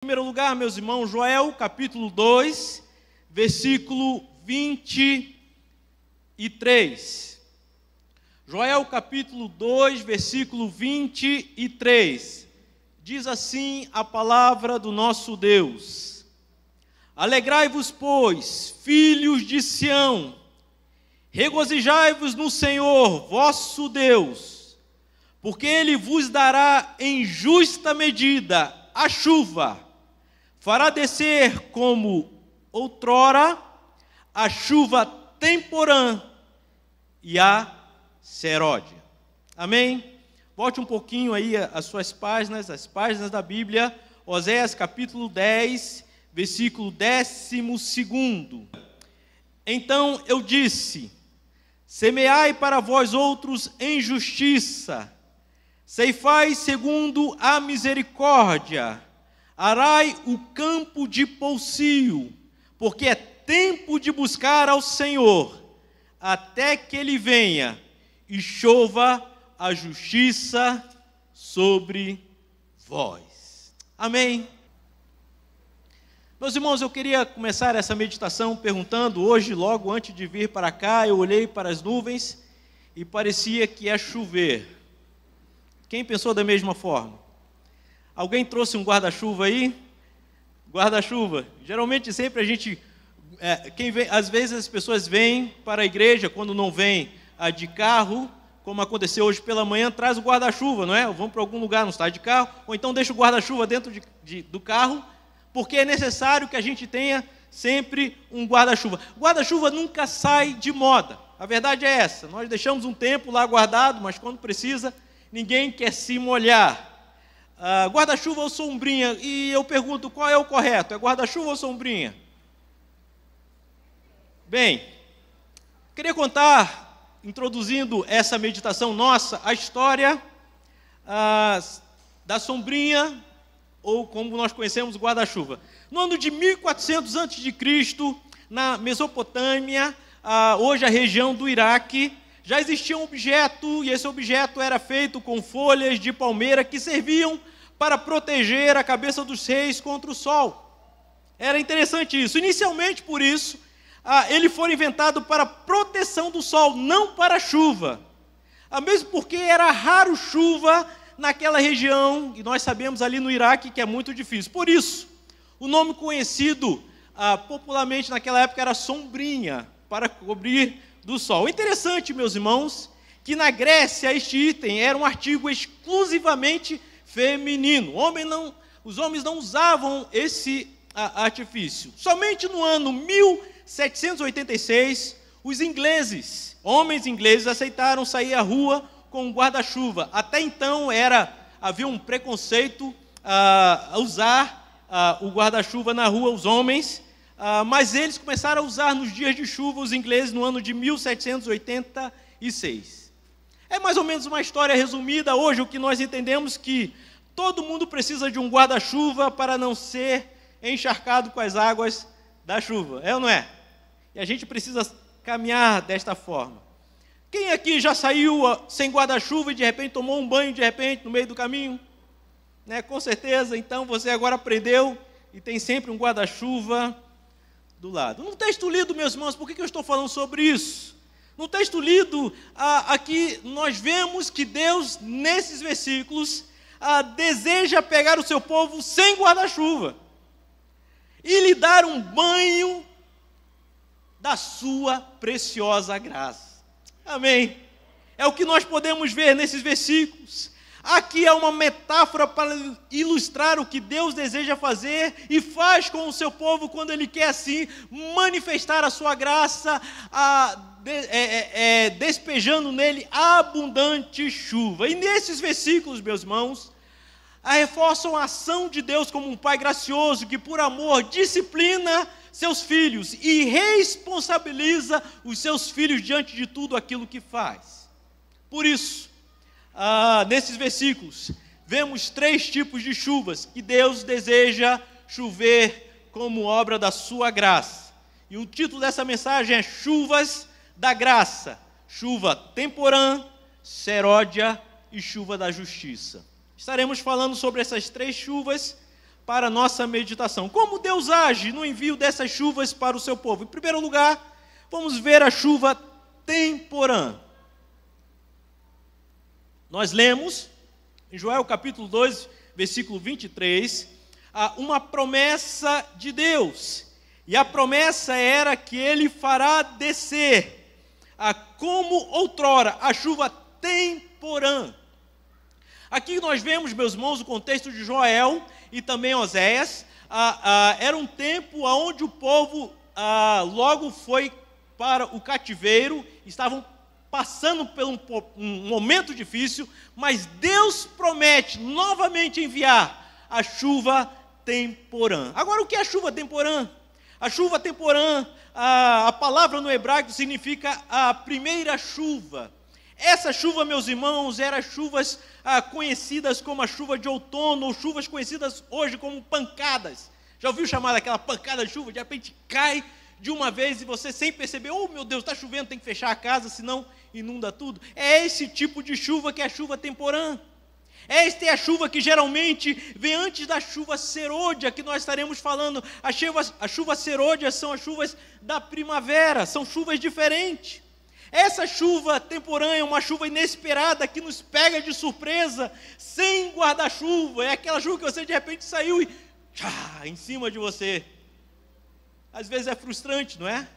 Em primeiro lugar, meus irmãos, Joel, capítulo 2, versículo 23. Joel, capítulo 2, versículo 23. Diz assim a palavra do nosso Deus: Alegrai-vos, pois, filhos de Sião, regozijai-vos no Senhor, vosso Deus, porque Ele vos dará em justa medida a chuva, fará descer como outrora a chuva temporã e a seródia. Amém? Volte um pouquinho aí as páginas da Bíblia, Oséias capítulo 10, versículo 12. Então eu disse: semeai para vós outros em justiça, ceifai segundo a misericórdia, arai o campo de poucio, porque é tempo de buscar ao Senhor, até que Ele venha e chova a justiça sobre vós. Amém? Meus irmãos, eu queria começar essa meditação perguntando, hoje, logo antes de vir para cá, eu olhei para as nuvens e parecia que ia chover. Quem pensou da mesma forma? Alguém trouxe um guarda-chuva aí? Guarda-chuva. Geralmente sempre a gente, às vezes as pessoas vêm para a igreja, quando não vêm de carro, como aconteceu hoje pela manhã, traz o guarda-chuva, não é? Vamos para algum lugar, não está de carro, ou então deixa o guarda-chuva dentro do carro, porque é necessário que a gente tenha sempre um guarda-chuva. Guarda-chuva nunca sai de moda, a verdade é essa. Nós deixamos um tempo lá guardado, mas quando precisa, ninguém quer se molhar. Guarda-chuva ou sombrinha? E eu pergunto, qual é o correto? É guarda-chuva ou sombrinha? Bem, queria contar, introduzindo essa meditação nossa, a história da sombrinha, ou como nós conhecemos, o guarda-chuva. No ano de 1400 a.C., na Mesopotâmia, hoje a região do Iraque, já existia um objeto, e esse objeto era feito com folhas de palmeira que serviam para proteger a cabeça dos reis contra o sol. Era interessante isso. Inicialmente, por isso, ele foi inventado para proteção do sol, não para a chuva. Mesmo porque era raro chuva naquela região, e nós sabemos ali no Iraque que é muito difícil. Por isso, o nome conhecido popularmente naquela época era sombrinha, para cobrir do sol. Interessante, meus irmãos, que na Grécia este item era um artigo exclusivamente feminino. Os homens não usavam esse artifício. Somente no ano 1786, os ingleses, homens ingleses, aceitaram sair à rua com um guarda-chuva. Até então havia um preconceito a usar o guarda-chuva na rua, os homens, mas eles começaram a usar nos dias de chuva, os ingleses, no ano de 1786. É mais ou menos uma história resumida. Hoje o que nós entendemos que todo mundo precisa de um guarda-chuva para não ser encharcado com as águas da chuva, é ou não é? E a gente precisa caminhar desta forma. Quem aqui já saiu sem guarda-chuva e de repente tomou um banho no meio do caminho? Né? Com certeza, então você agora aprendeu e tem sempre um guarda-chuva do lado. No texto lido, meus irmãos, por que eu estou falando sobre isso? No texto lido, aqui nós vemos que Deus, nesses versículos, deseja pegar o seu povo sem guarda-chuva e lhe dar um banho da sua preciosa graça. Amém? É o que nós podemos ver nesses versículos. Aqui é uma metáfora para ilustrar o que Deus deseja fazer e faz com o seu povo quando Ele quer assim manifestar a sua graça, despejando nele abundante chuva. E nesses versículos, meus irmãos, reforçam a ação de Deus como um Pai gracioso que por amor disciplina seus filhos e responsabiliza os seus filhos diante de tudo aquilo que faz. Por isso, nesses versículos, vemos 3 tipos de chuvas que Deus deseja chover como obra da sua graça. E o título dessa mensagem é Chuvas da Graça, chuva temporã, seródia e chuva da justiça. Estaremos falando sobre essas 3 chuvas para a nossa meditação. Como Deus age no envio dessas chuvas para o seu povo? Em primeiro lugar, vamos ver a chuva temporã. Nós lemos em Joel capítulo 2, versículo 23, uma promessa de Deus. E a promessa era que ele fará descer, como outrora, a chuva temporã. Aqui nós vemos, meus irmãos, o contexto de Joel e também Oséias. Era um tempo onde o povo logo foi para o cativeiro, estavam passando por um momento difícil, mas Deus promete novamente enviar a chuva temporã. Agora, o que é a chuva temporã? A chuva temporã, a palavra no hebraico significa a primeira chuva. Essa chuva, meus irmãos, eram chuvas conhecidas como a chuva de outono, ou chuvas conhecidas hoje como pancadas. Já ouviu chamar daquela pancada de chuva? De repente cai de uma vez e você sem perceber, oh meu Deus, está chovendo, tem que fechar a casa, senão inunda tudo. É esse tipo de chuva que é a chuva temporã. Esta é a chuva que geralmente vem antes da chuva serôdia, que nós estaremos falando. As chuvas serôdias são as chuvas da primavera, são chuvas diferentes. Essa chuva temporã é uma chuva inesperada que nos pega de surpresa, sem guarda-chuva. É aquela chuva que você de repente saiu e em cima de você. Às vezes é frustrante, não é?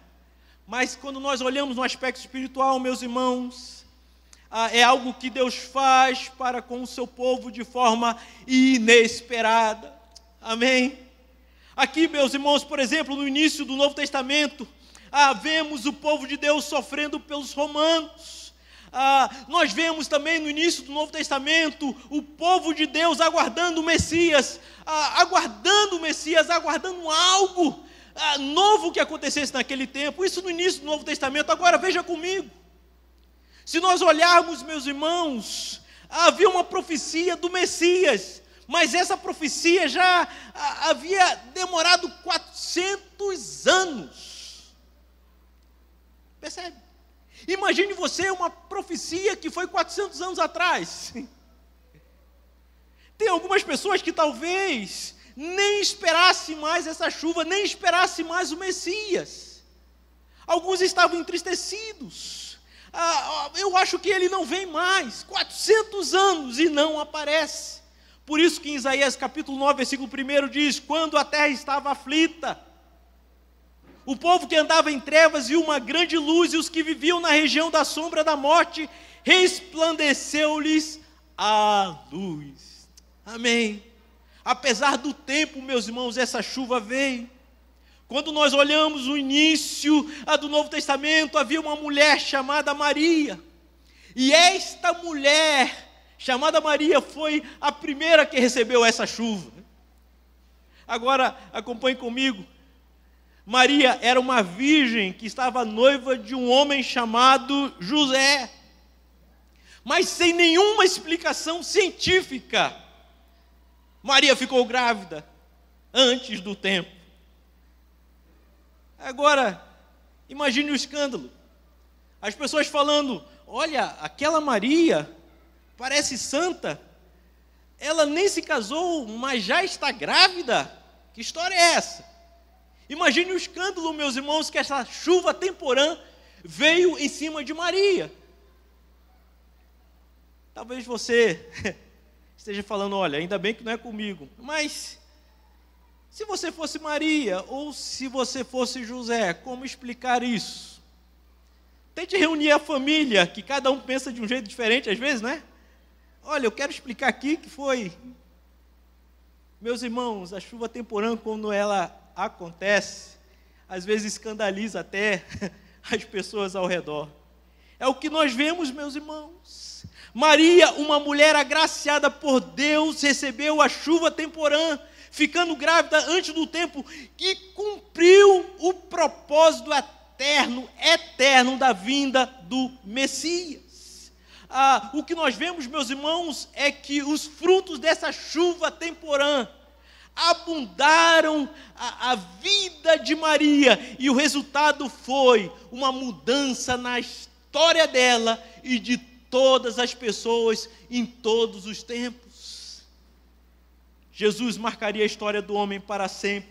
Mas quando nós olhamos no aspecto espiritual, meus irmãos, é algo que Deus faz para com o seu povo de forma inesperada. Amém? Aqui, meus irmãos, por exemplo, no início do Novo Testamento, vemos o povo de Deus sofrendo pelos romanos. Nós vemos também no início do Novo Testamento o povo de Deus aguardando o Messias, aguardando algo novo que acontecesse naquele tempo. Isso no início do Novo Testamento. Agora veja comigo, se nós olharmos, meus irmãos, havia uma profecia do Messias, mas essa profecia já havia demorado 400 anos. Percebe? Imagine você uma profecia que foi 400 anos atrás. Tem algumas pessoas que talvez nem esperassem mais essa chuva, nem esperassem mais o Messias. Alguns estavam entristecidos. Eu acho que ele não vem mais. 400 anos e não aparece. Por isso que em Isaías capítulo 9, versículo 1 diz: quando a terra estava aflita, o povo que andava em trevas viu uma grande luz, e os que viviam na região da sombra da morte, resplandeceu-lhes a luz. Amém. Apesar do tempo, meus irmãos, essa chuva veio. Quando nós olhamos o início do Novo Testamento, havia uma mulher chamada Maria. E esta mulher chamada Maria foi a primeira que recebeu essa chuva. Agora, acompanhe comigo. Maria era uma virgem que estava noiva de um homem chamado José. Mas sem nenhuma explicação científica, Maria ficou grávida antes do tempo. Agora, imagine o escândalo. As pessoas falando: olha, aquela Maria parece santa, ela nem se casou, mas já está grávida. Que história é essa? Imagine o escândalo, meus irmãos, que essa chuva temporã veio em cima de Maria. Talvez você esteja falando: olha, ainda bem que não é comigo, mas se você fosse Maria, ou se você fosse José, como explicar isso? Tente reunir a família, que cada um pensa de um jeito diferente às vezes, não é? Olha, eu quero explicar aqui que foi. Meus irmãos, a chuva temporã, quando ela acontece, às vezes escandaliza até as pessoas ao redor. É o que nós vemos, meus irmãos. Maria, uma mulher agraciada por Deus, recebeu a chuva temporã, ficando grávida antes do tempo, que cumpriu o propósito eterno da vinda do Messias. O que nós vemos, meus irmãos, é que os frutos dessa chuva temporã abundaram a vida de Maria, e o resultado foi uma mudança na história dela e de todas as pessoas em todos os tempos. Jesus marcaria a história do homem para sempre,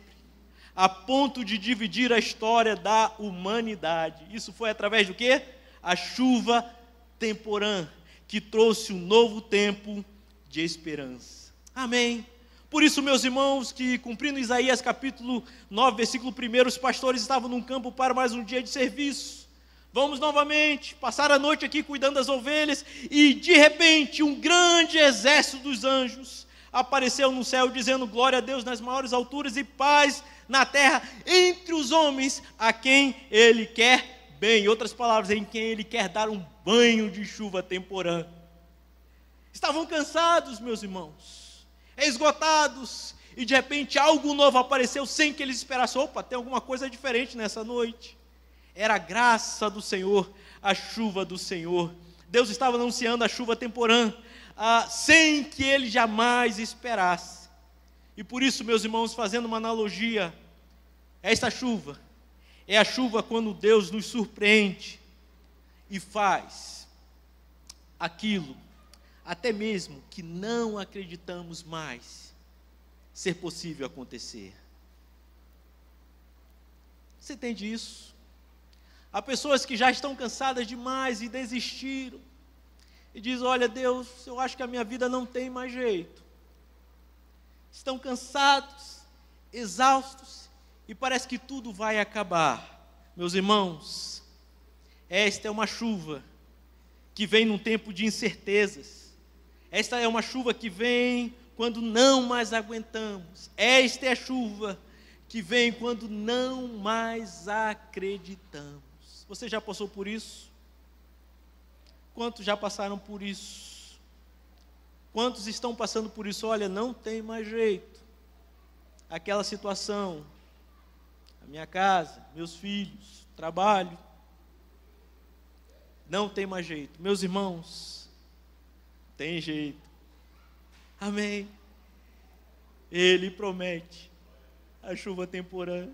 a ponto de dividir a história da humanidade. Isso foi através do quê? A chuva temporã, que trouxe um novo tempo de esperança. Amém. Por isso, meus irmãos, que cumprindo Isaías capítulo 9, versículo 1, os pastores estavam num campo para mais um dia de serviço. Vamos novamente passar a noite aqui cuidando das ovelhas, e de repente um grande exército dos anjos apareceu no céu, dizendo: glória a Deus nas maiores alturas e paz na terra entre os homens a quem Ele quer bem. Em outras palavras, em quem Ele quer dar um banho de chuva temporã. Estavam cansados, meus irmãos, esgotados, e de repente algo novo apareceu sem que eles esperassem. Opa, tem alguma coisa diferente nessa noite. Era a graça do Senhor, a chuva do Senhor. Deus estava anunciando a chuva temporã, sem que ele jamais esperasse. E por isso, meus irmãos, fazendo uma analogia, esta chuva é a chuva quando Deus nos surpreende e faz aquilo, até mesmo que não acreditamos mais ser possível acontecer. Você entende isso? Há pessoas que já estão cansadas demais e desistiram. E dizem: olha, Deus, eu acho que a minha vida não tem mais jeito. Estão cansados, exaustos, e parece que tudo vai acabar. Meus irmãos, esta é uma chuva que vem num tempo de incertezas. Esta é uma chuva que vem quando não mais aguentamos. Esta é a chuva que vem quando não mais acreditamos. Você já passou por isso? Quantos já passaram por isso? Quantos estão passando por isso? Olha, não tem mais jeito. Aquela situação, a minha casa, meus filhos, trabalho, não tem mais jeito. Meus irmãos, tem jeito. Amém. Ele promete a chuva temporã.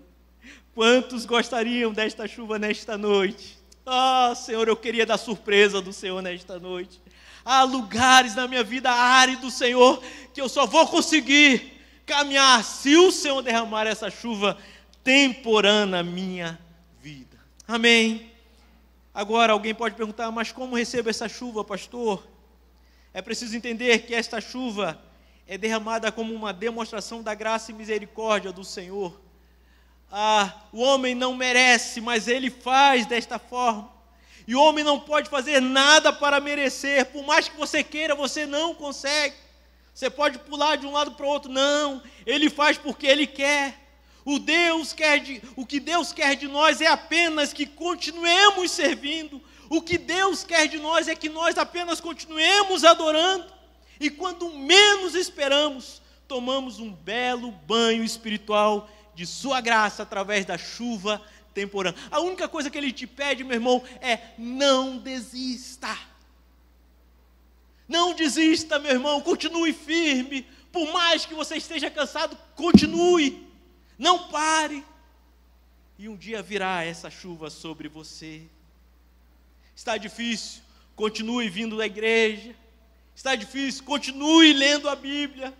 Quantos gostariam desta chuva nesta noite? Ah, Senhor, eu queria dar surpresa do Senhor nesta noite. Há lugares na minha vida áridos, Senhor, que eu só vou conseguir caminhar se o Senhor derramar essa chuva temporã na minha vida. Amém. Agora alguém pode perguntar: mas como recebo essa chuva, pastor? É preciso entender que esta chuva é derramada como uma demonstração da graça e misericórdia do Senhor. O homem não merece, mas Ele faz desta forma. E o homem não pode fazer nada para merecer. Por mais que você queira, você não consegue. Você pode pular de um lado para o outro. Não, Ele faz porque Ele quer. O que Deus quer de nós é apenas que continuemos servindo. O que Deus quer de nós é que nós apenas continuemos adorando. E quando menos esperamos, tomamos um belo banho espiritual de sua graça através da chuva temporã. A única coisa que Ele te pede, meu irmão, é: não desista. Não desista, meu irmão, continue firme. Por mais que você esteja cansado, continue. Não pare. E um dia virá essa chuva sobre você. Está difícil? Continue vindo da igreja. Está difícil? Continue lendo a Bíblia.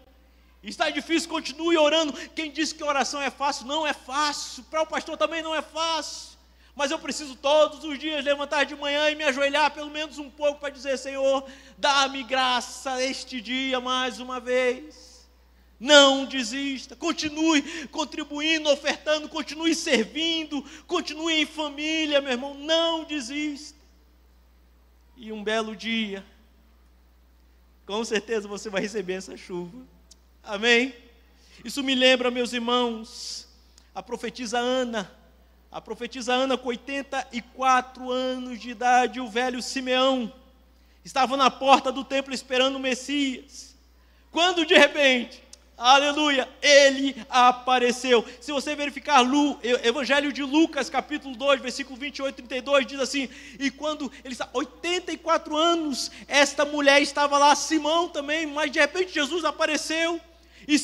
Está difícil? Continue orando. Quem disse que oração é fácil? Não é fácil. Para o pastor também não é fácil. Mas eu preciso todos os dias levantar de manhã e me ajoelhar pelo menos um pouco para dizer: Senhor, dá-me graça este dia mais uma vez. Não desista. Continue contribuindo, ofertando, continue servindo, continue em família, meu irmão. Não desista. E um belo dia, com certeza você vai receber essa chuva. Amém? Isso me lembra, meus irmãos, a profetisa Ana. A profetisa Ana, com 84 anos de idade, o velho Simeão, estavam na porta do templo esperando o Messias. Quando de repente, aleluia, ele apareceu. Se você verificar Evangelho de Lucas, capítulo 2, versículo 28 e 32, diz assim: e quando ele está 84 anos, esta mulher estava lá, Simão também, mas de repente Jesus apareceu. E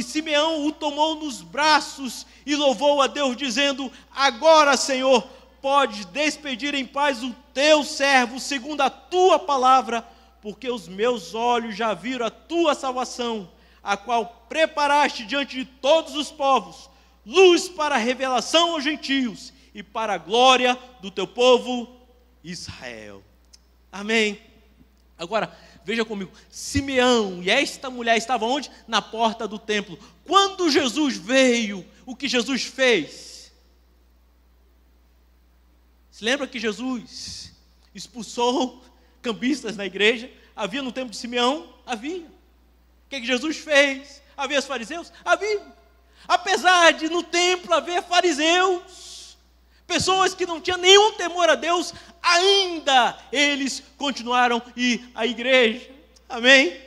Simeão o tomou nos braços e louvou a Deus, dizendo: agora, Senhor, podes despedir em paz o teu servo, segundo a tua palavra, porque os meus olhos já viram a tua salvação, a qual preparaste diante de todos os povos, luz para a revelação aos gentios e para a glória do teu povo Israel. Amém. Agora, veja comigo, Simeão e esta mulher estavam onde? Na porta do templo. Quando Jesus veio, o que Jesus fez? Se lembra que Jesus expulsou cambistas na igreja? Havia no tempo de Simeão? Havia. O que Jesus fez? Havia os fariseus? Havia. Apesar de no templo haver fariseus, pessoas que não tinham nenhum temor a Deus, ainda eles continuaram a ir à igreja. Amém?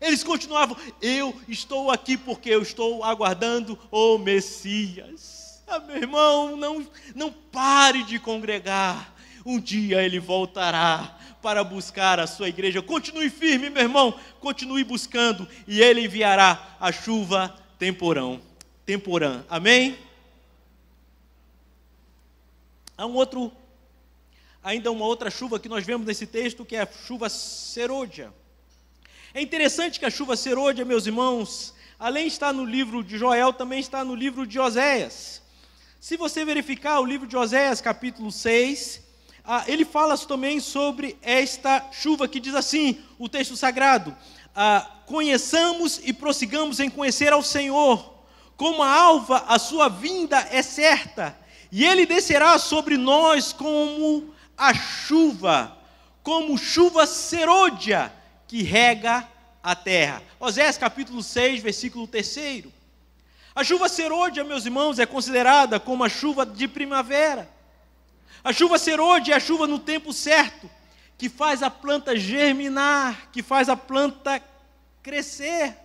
Eles continuavam, eu estou aqui porque eu estou aguardando o Messias. Meu irmão, não pare de congregar. Um dia ele voltará para buscar a sua igreja. Continue firme, meu irmão, continue buscando, e ele enviará a chuva temporã. Amém? Há ainda uma outra chuva que nós vemos nesse texto, que é a chuva serôdia. É interessante que a chuva serôdia, meus irmãos, além de estar no livro de Joel, também está no livro de Oséias. Se você verificar o livro de Oséias, capítulo 6, ele fala também sobre esta chuva, que diz assim, o texto sagrado: conheçamos e prossigamos em conhecer ao Senhor, como a alva a sua vinda é certa, e ele descerá sobre nós como a chuva, como chuva serôdia, que rega a terra. Oséias capítulo 6, versículo 3. A chuva serôdia, meus irmãos, é considerada como a chuva de primavera. A chuva serôdia é a chuva no tempo certo, que faz a planta germinar, que faz a planta crescer.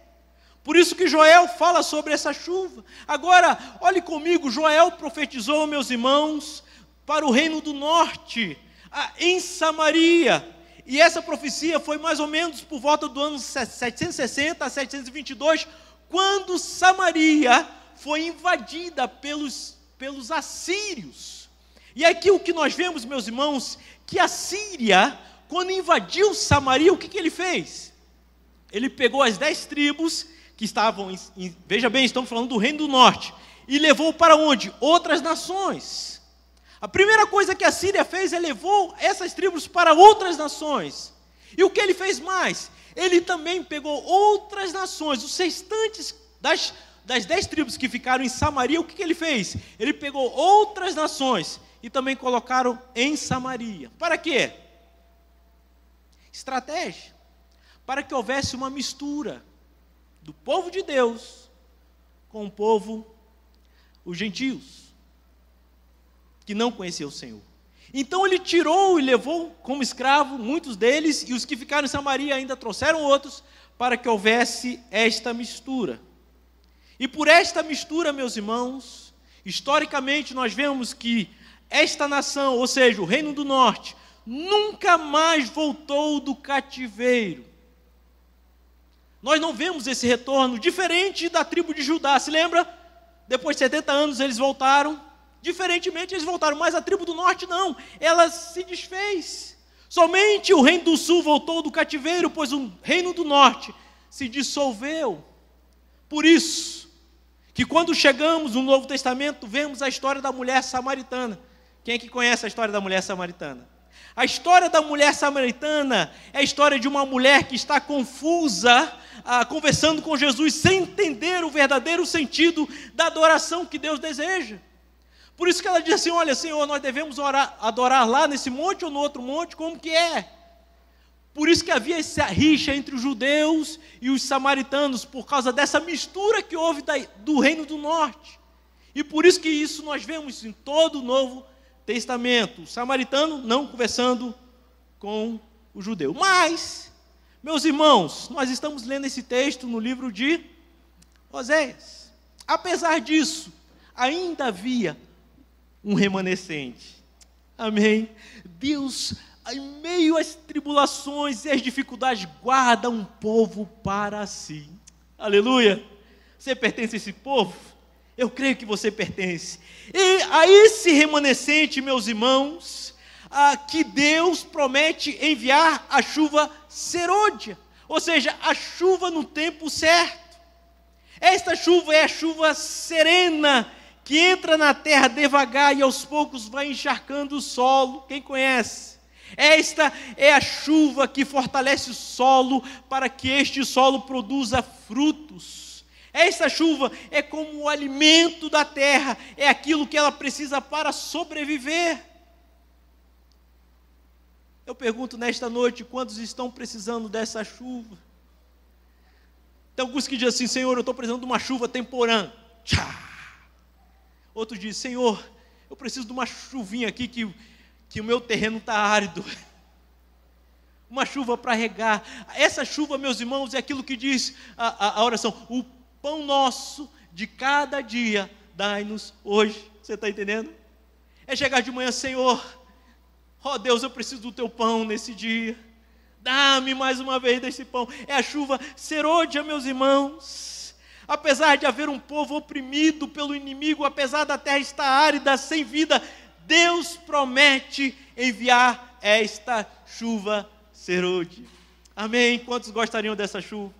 Por isso que Joel fala sobre essa chuva. Agora, olhe comigo, Joel profetizou, meus irmãos, para o reino do norte, em Samaria. E essa profecia foi mais ou menos por volta do ano 760 a 722, quando Samaria foi invadida pelos assírios. E aqui o que nós vemos, meus irmãos, que a Síria, quando invadiu Samaria, o que ele fez? Ele pegou as 10 tribos que estavam, veja bem, estamos falando do reino do norte, e levou para onde? Outras nações. A primeira coisa que a Síria fez, é levou essas tribos para outras nações. E o que ele fez mais? Ele também pegou outras nações, os restantes das 10 tribos que ficaram em Samaria, o que ele fez? Ele pegou outras nações e também colocaram em Samaria. Para quê? Estratégia. Para que houvesse uma mistura do povo de Deus com o povo, os gentios, que não conheciam o Senhor. Então ele tirou e levou como escravo muitos deles, e os que ficaram em Samaria ainda trouxeram outros, para que houvesse esta mistura. E por esta mistura, meus irmãos, historicamente nós vemos que esta nação, ou seja, o reino do norte, nunca mais voltou do cativeiro. Nós não vemos esse retorno, diferente da tribo de Judá, se lembra? Depois de 70 anos eles voltaram. Diferentemente eles voltaram, mas a tribo do norte não, ela se desfez. Somente o reino do sul voltou do cativeiro, pois o reino do norte se dissolveu. Por isso, que quando chegamos no Novo Testamento, vemos a história da mulher samaritana. Quem é que conhece a história da mulher samaritana? A história da mulher samaritana é a história de uma mulher que está confusa, conversando com Jesus, sem entender o verdadeiro sentido da adoração que Deus deseja. Por isso que ela diz assim, olha, Senhor, nós devemos adorar lá nesse monte ou no outro monte, como que é? Por isso que havia essa rixa entre os judeus e os samaritanos, por causa dessa mistura que houve do reino do norte. E por isso que isso nós vemos em todo o Novo Testamento, o samaritano não conversando com o judeu. Mas, meus irmãos, nós estamos lendo esse texto no livro de Oséias. Apesar disso, ainda havia um remanescente. Amém? Deus, em meio às tribulações e às dificuldades, guarda um povo para si. Aleluia! Você pertence a esse povo? Eu creio que você pertence. E a esse remanescente, meus irmãos, que Deus promete enviar a chuva serôdia, ou seja, a chuva no tempo certo. Esta chuva é a chuva serena, que entra na terra devagar e aos poucos vai encharcando o solo. Quem conhece? Esta é a chuva que fortalece o solo para que este solo produza frutos. Esta chuva é como o alimento da terra, é aquilo que ela precisa para sobreviver. Eu pergunto nesta noite, quantos estão precisando dessa chuva? Tem alguns que dizem assim: Senhor, eu estou precisando de uma chuva temporã. Tchá! Outros dizem: Senhor, eu preciso de uma chuvinha aqui que o meu terreno está árido. Uma chuva para regar. Essa chuva, meus irmãos, é aquilo que diz a oração: o pão nosso de cada dia, dai-nos hoje. Você está entendendo? É chegar de manhã: Senhor, ó Deus, eu preciso do teu pão nesse dia. Dá-me mais uma vez desse pão. É a chuva serôdia, meus irmãos. Apesar de haver um povo oprimido pelo inimigo, apesar da terra estar árida, sem vida, Deus promete enviar esta chuva serôdia. Amém? Quantos gostariam dessa chuva?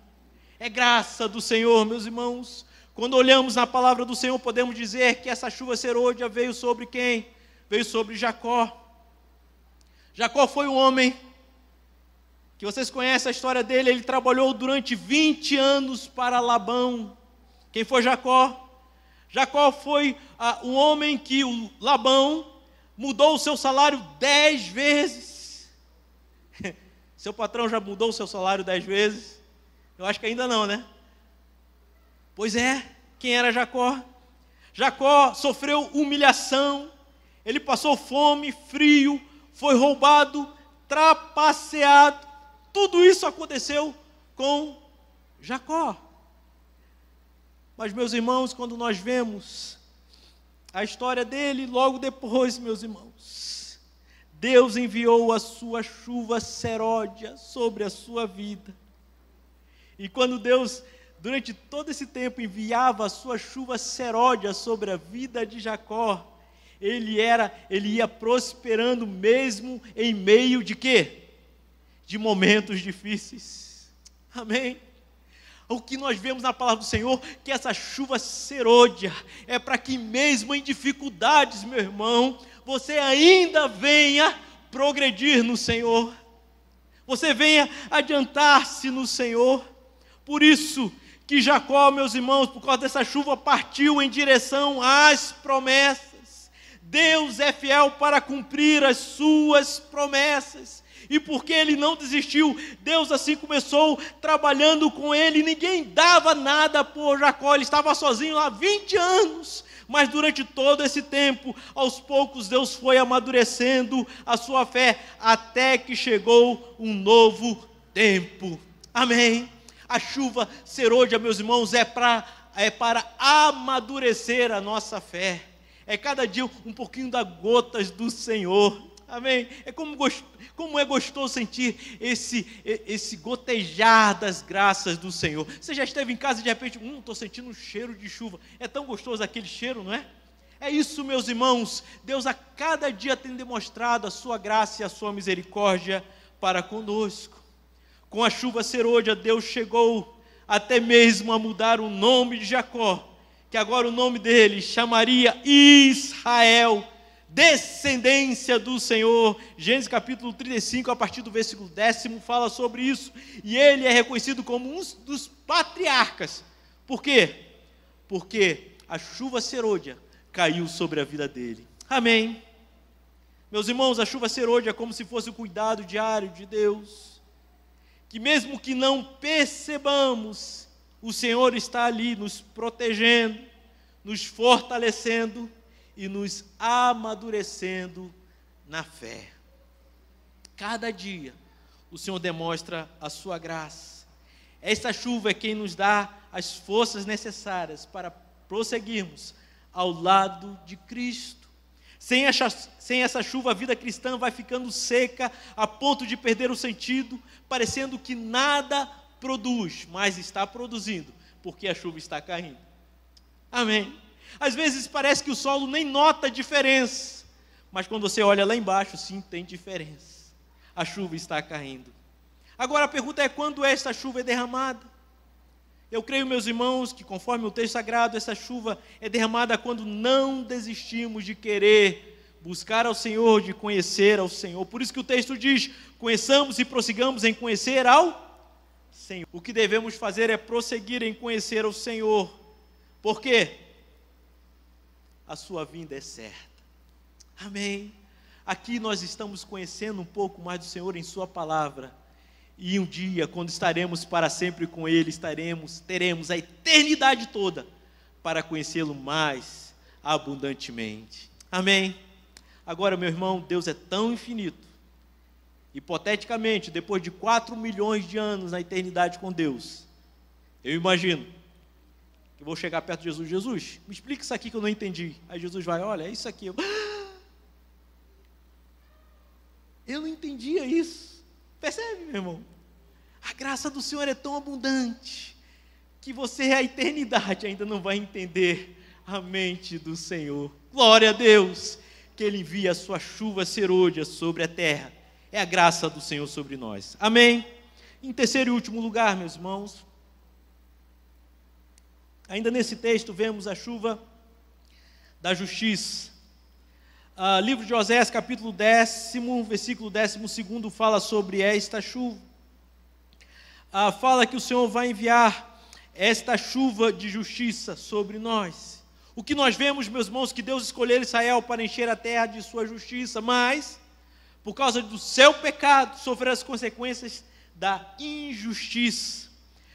É graça do Senhor, meus irmãos. Quando olhamos na palavra do Senhor, podemos dizer que essa chuva serôdia veio sobre quem? Veio sobre Jacó. Jacó foi um homem que vocês conhecem a história dele. Ele trabalhou durante 20 anos para Labão. Quem foi Jacó? Jacó foi um homem que o Labão mudou o seu salário 10 vezes. Seu patrão já mudou o seu salário 10 vezes? Eu acho que ainda não, né? Pois é, quem era Jacó? Jacó sofreu humilhação, ele passou fome, frio, foi roubado, trapaceado. Tudo isso aconteceu com Jacó. Mas, meus irmãos, quando nós vemos a história dele, logo depois, meus irmãos, Deus enviou a sua chuva serôdia sobre a sua vida. E quando Deus, durante todo esse tempo, enviava a sua chuva serôdia sobre a vida de Jacó, ele ia prosperando mesmo em meio de quê? De momentos difíceis. Amém? O que nós vemos na palavra do Senhor, que essa chuva serôdia é para que mesmo em dificuldades, meu irmão, você ainda venha progredir no Senhor. Você venha adiantar-se no Senhor. Por isso que Jacó, meus irmãos, por causa dessa chuva, partiu em direção às promessas. Deus é fiel para cumprir as suas promessas. E porque ele não desistiu, Deus assim começou trabalhando com ele. Ninguém dava nada por Jacó, ele estava sozinho lá 20 anos. Mas durante todo esse tempo, aos poucos, Deus foi amadurecendo a sua fé, até que chegou um novo tempo. Amém? A chuva serôdia, meus irmãos, é para amadurecer a nossa fé. É cada dia um pouquinho das gotas do Senhor. Amém? É como é gostoso sentir esse gotejar das graças do Senhor. Você já esteve em casa e de repente, estou sentindo um cheiro de chuva. É tão gostoso aquele cheiro, não é? É isso, meus irmãos. Deus a cada dia tem demonstrado a sua graça e a sua misericórdia para conosco. Com a chuva serôdia, Deus chegou até mesmo a mudar o nome de Jacó, que agora o nome dele chamaria Israel, descendência do Senhor. Gênesis capítulo 35, a partir do versículo 10, fala sobre isso. E ele é reconhecido como um dos patriarcas. Por quê? Porque a chuva serôdia caiu sobre a vida dele. Amém? Meus irmãos, a chuva serôdia é como se fosse o cuidado diário de Deus. Que mesmo que não percebamos, o Senhor está ali nos protegendo, nos fortalecendo e nos amadurecendo na fé. Cada dia o Senhor demonstra a sua graça. Esta chuva é quem nos dá as forças necessárias para prosseguirmos ao lado de Cristo. Sem essa chuva, a vida cristã vai ficando seca, a ponto de perder o sentido, parecendo que nada produz, mas está produzindo, porque a chuva está caindo. Amém? Às vezes parece que o solo nem nota a diferença, mas quando você olha lá embaixo, sim, tem diferença. A chuva está caindo. Agora a pergunta é: quando esta chuva é derramada? Eu creio, meus irmãos, que conforme o texto sagrado, essa chuva é derramada quando não desistimos de querer buscar ao Senhor, de conhecer ao Senhor. Por isso que o texto diz: conheçamos e prossigamos em conhecer ao Senhor. O que devemos fazer é prosseguir em conhecer ao Senhor. Por quê? A sua vinda é certa. Amém. Aqui nós estamos conhecendo um pouco mais do Senhor em sua palavra. E um dia, quando estaremos para sempre com Ele, teremos a eternidade toda para conhecê-lo mais abundantemente. Amém? Agora, meu irmão, Deus é tão infinito. Hipoteticamente, depois de 4 milhões de anos na eternidade com Deus, eu imagino que vou chegar perto de Jesus. Jesus, me explica isso aqui que eu não entendi. Aí Jesus vai: olha, é isso aqui. Eu não entendia isso. Percebe, meu irmão? A graça do Senhor é tão abundante que você, a eternidade, ainda não vai entender a mente do Senhor. Glória a Deus, que Ele envia a sua chuva serôdia sobre a terra. É a graça do Senhor sobre nós. Amém? Em terceiro e último lugar, meus irmãos, ainda nesse texto vemos a chuva da justiça. Livro de Oséias, capítulo 10, versículo 12, fala sobre esta chuva. Fala que o Senhor vai enviar esta chuva de justiça sobre nós. O que nós vemos, meus irmãos, que Deus escolheu Israel para encher a terra de sua justiça, mas, por causa do seu pecado, sofreu as consequências da injustiça.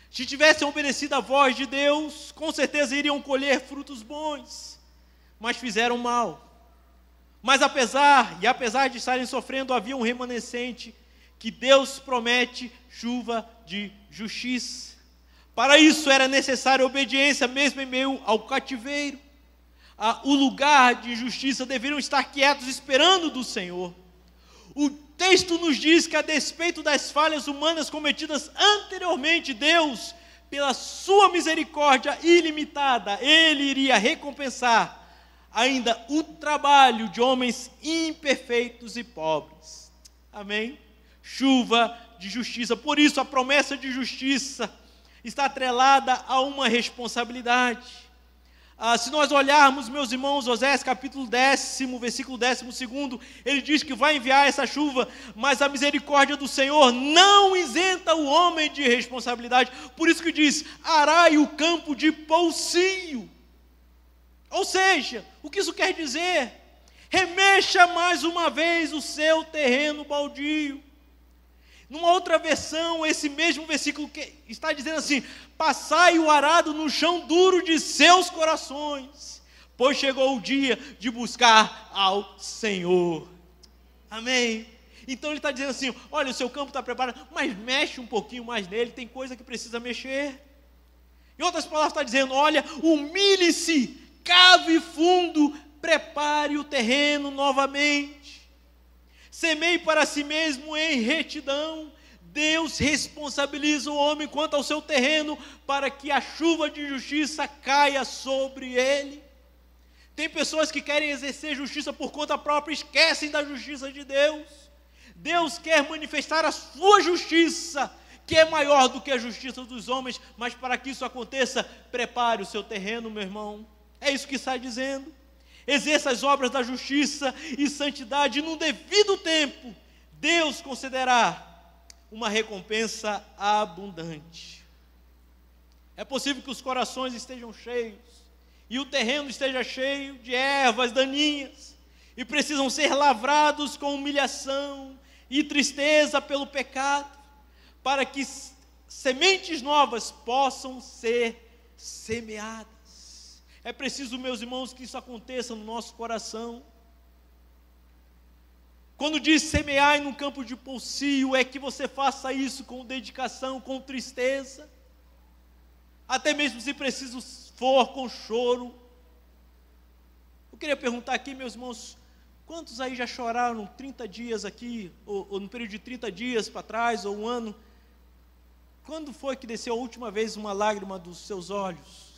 Se tivessem obedecido à voz de Deus, com certeza iriam colher frutos bons, mas fizeram mal. Mas apesar de estarem sofrendo, havia um remanescente que Deus promete chuva de justiça. Para isso era necessária obediência, mesmo em meio ao cativeiro. O lugar de injustiça deveriam estar quietos, esperando do Senhor. O texto nos diz que, a despeito das falhas humanas cometidas anteriormente, Deus, pela sua misericórdia ilimitada, Ele iria recompensar ainda o trabalho de homens imperfeitos e pobres. Amém? Chuva de justiça. Por isso, a promessa de justiça está atrelada a uma responsabilidade. Se nós olharmos, meus irmãos, Oséias capítulo 10, versículo 12, ele diz que vai enviar essa chuva, mas a misericórdia do Senhor não isenta o homem de responsabilidade. Por isso que diz: arai o campo de poucio. Ou seja, o que isso quer dizer? Remexa mais uma vez o seu terreno baldio. Numa outra versão, esse mesmo versículo que está dizendo assim: passai o arado no chão duro de seus corações, pois chegou o dia de buscar ao Senhor. Amém? Então ele está dizendo assim: olha, o seu campo está preparado, mas mexe um pouquinho mais nele, tem coisa que precisa mexer. Em outras palavras, está dizendo: olha, humilhe-se, cave fundo, prepare o terreno novamente. Semeie para si mesmo em retidão. Deus responsabiliza o homem quanto ao seu terreno, para que a chuva de justiça caia sobre ele. Tem pessoas que querem exercer justiça por conta própria, esquecem da justiça de Deus. Deus quer manifestar a sua justiça, que é maior do que a justiça dos homens, mas para que isso aconteça, prepare o seu terreno, meu irmão. É isso que está dizendo. Exerça as obras da justiça e santidade, e no devido tempo, Deus concederá uma recompensa abundante. É possível que os corações estejam cheios, e o terreno esteja cheio de ervas daninhas, e precisam ser lavrados com humilhação e tristeza pelo pecado, para que sementes novas possam ser semeadas. É preciso, meus irmãos, que isso aconteça no nosso coração. Quando diz semear no campo de poucio, é que você faça isso com dedicação, com tristeza, até mesmo se preciso for, com choro. Eu queria perguntar aqui, meus irmãos, quantos aí já choraram 30 dias aqui, ou no período de 30 dias para trás, ou um ano? Quando foi que desceu a última vez uma lágrima dos seus olhos?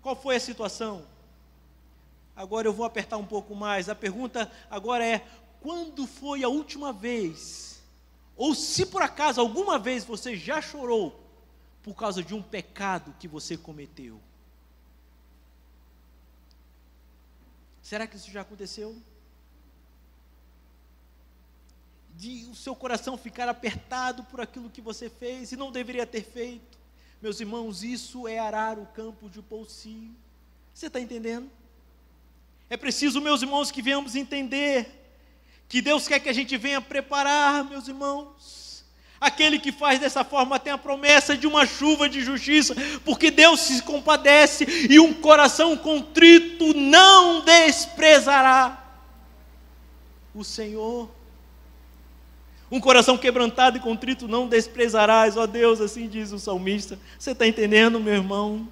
Qual foi a situação? Agora eu vou apertar um pouco mais. A pergunta agora é: quando foi a última vez, Ou se por acaso alguma vez você já chorou por causa de um pecado que você cometeu. Será que isso já aconteceu? De o seu coração ficar apertado por aquilo que você fez e não deveria ter feito. Meus irmãos, isso é arar o campo de Poucio. Você está entendendo? É preciso, meus irmãos, que venhamos entender que Deus quer que a gente venha preparar, meus irmãos. Aquele que faz dessa forma tem a promessa de uma chuva de justiça, porque Deus se compadece e um coração contrito não desprezará o Senhor. Um coração quebrantado e contrito não desprezarás, ó Deus, assim diz o salmista. Você está entendendo, meu irmão?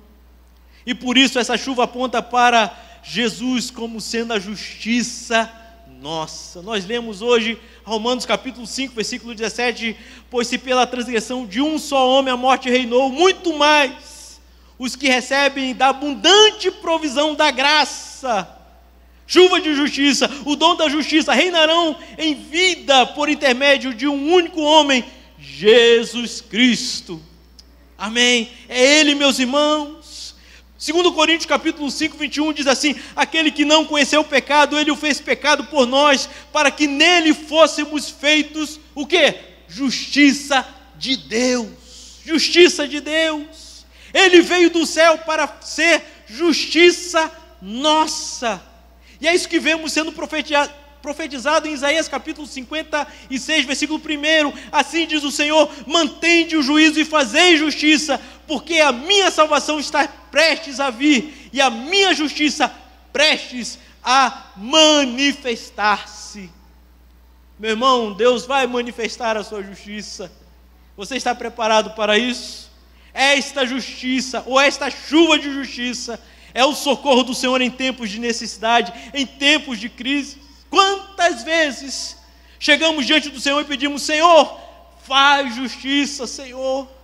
E por isso essa chuva aponta para Jesus como sendo a justiça nossa. Nós lemos hoje Romanos capítulo 5, versículo 17, pois se pela transgressão de um só homem a morte reinou, muito mais os que recebem da abundante provisão da graça, chuva de justiça, o dom da justiça, reinarão em vida por intermédio de um único homem, Jesus Cristo. Amém? É Ele, meus irmãos. 2 Coríntios capítulo 5, 21 diz assim: aquele que não conheceu o pecado, Ele o fez pecado por nós, para que nele fôssemos feitos, o quê? Justiça de Deus. Justiça de Deus. Ele veio do céu para ser justiça nossa. E é isso que vemos sendo profetizado em Isaías capítulo 56, versículo 1. Assim diz o Senhor: mantende o juízo e fazei justiça, porque a minha salvação está prestes a vir, e a minha justiça prestes a manifestar-se. Meu irmão, Deus vai manifestar a sua justiça. Você está preparado para isso? Esta justiça, ou esta chuva de justiça, é o socorro do Senhor em tempos de necessidade, em tempos de crise. Quantas vezes chegamos diante do Senhor e pedimos: Senhor, faz justiça, Senhor.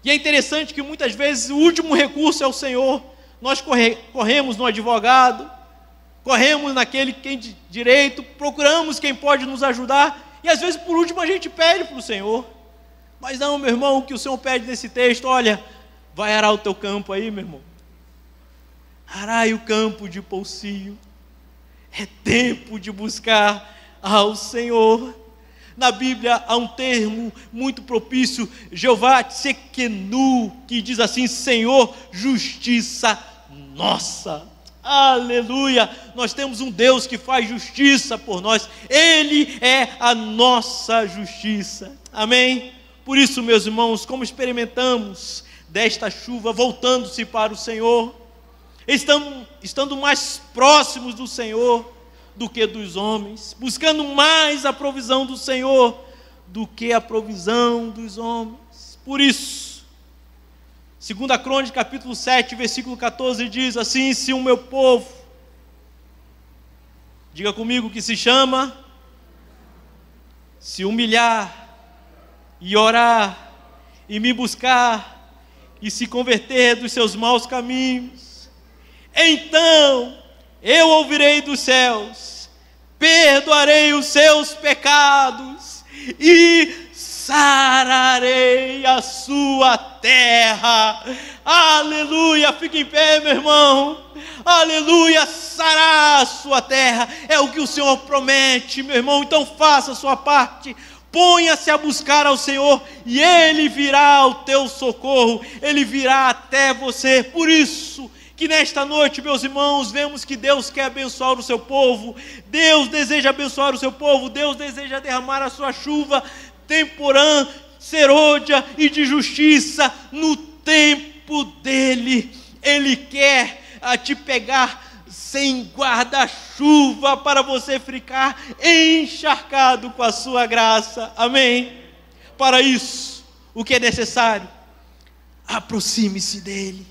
E é interessante que muitas vezes o último recurso é o Senhor. Nós corremos no advogado, corremos naquele que tem direito, procuramos quem pode nos ajudar, e às vezes por último a gente pede para o Senhor. Mas não, meu irmão, o que o Senhor pede nesse texto: olha, vai arar o teu campo aí, meu irmão. Arai o campo de Poucio. É tempo de buscar ao Senhor. Na Bíblia há um termo muito propício, Jeová Tsekenu, que diz assim: Senhor, justiça nossa. Aleluia! Nós temos um Deus que faz justiça por nós. Ele é a nossa justiça. Amém? Por isso, meus irmãos, como experimentamos desta chuva, voltando-se para o Senhor, estando mais próximos do Senhor do que dos homens, buscando mais a provisão do Senhor do que a provisão dos homens. Por isso, 2 Crônicas capítulo 7, versículo 14 diz assim: se o meu povo, diga comigo, que se chama, se humilhar e orar e me buscar e se converter dos seus maus caminhos, então eu ouvirei dos céus, perdoarei os seus pecados e sararei a sua terra. Aleluia! Fique em pé, meu irmão. Aleluia! Sarar a sua terra é o que o Senhor promete, meu irmão. Então faça a sua parte. Ponha-se a buscar ao Senhor e Ele virá ao teu socorro. Ele virá até você. Por isso que nesta noite, meus irmãos, vemos que Deus quer abençoar o seu povo. Deus deseja abençoar o seu povo. Deus deseja derramar a sua chuva temporã, serôdia e de justiça no tempo dEle. Ele quer te pegar sem guarda-chuva para você ficar encharcado com a sua graça. Amém? Para isso, o que é necessário? Aproxime-se dEle.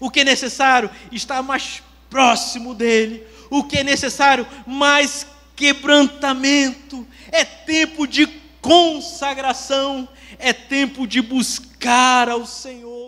O que é necessário? Estar mais próximo dEle. O que é necessário? Mais quebrantamento. É tempo de consagração. É tempo de buscar ao Senhor.